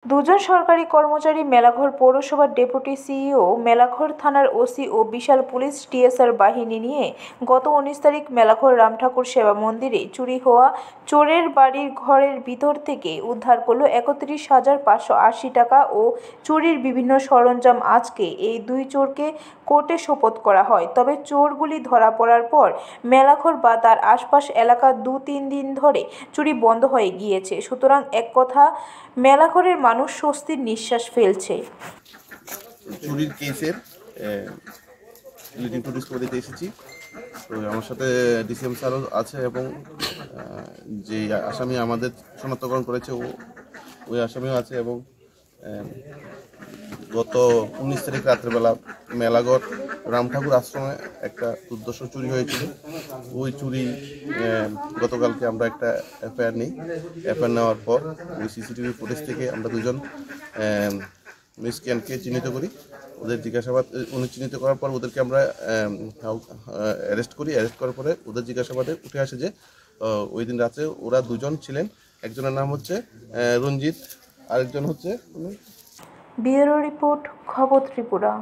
দুজন সরকারি কর্মচারী মেলাঘর পৌরসভার ডেপুটি সিইও, মেলাঘর থানার ওসি ও বিশাল পুলিশ টিএসআর বাহিনী নিয়ে গত ১৯ তারিখ মেলাঘর রামঠাকুর সেবা মন্দিরে চুরি হওয়া চোরের বাড়ির ঘরের ভিতর থেকে উদ্ধার করল ৩১,৫৮০ টাকা ও চুরির বিভিন্ন সরঞ্জাম। আজকে এই দুই চোরকে কোর্টে সোপর্দ করা হয়। তবে চোরগুলি ধরা পড়ার পর মেলাঘর বা তার আশপাশ এলাকা ২-৩ দিন ধরে চুরি বন্ধ হয়ে গিয়েছে। সুতরাং এক কথা, মেলাঘরের মানুষ স্বস্তির নিঃশ্বাস ফেলছে। চুরির কেসের লিডিং টু ডিসকভারিতে এসেছি। তো আমার সাথে ডিসিএম স্যারও আছে এবং যে আসামি আমাদের শনাক্তকরণ করেছে ওই আসামিও আছে। এবং গত ১৯ তারিখ রাত্রেবেলা মেলাঘর রামঠাকুর আশ্রমে একটা দুর্দর্শ চুরি হয়েছিল। ওই চুরি গতকালকে আমরা একটা এফআইআর নিই। এফআইআর নেওয়ার পর ওই সিসিটিভি ফুটেজ থেকে আমরা দুজন মিসক্রিয়ান্টকে চিহ্নিত করি। ওদের জিজ্ঞাসাবাদ চিহ্নিত করার পর ওদেরকে আমরা অ্যারেস্ট করি। অ্যারেস্ট করার পরে ওদের জিজ্ঞাসাবাদে উঠে আসে যে ওই দিন রাত্রে ওরা দুজন ছিলেন। একজনের নাম হচ্ছে রঞ্জিত, আরেকজন হচ্ছে। ব্যুরো রিপোর্ট, খবর ত্রিপুরা।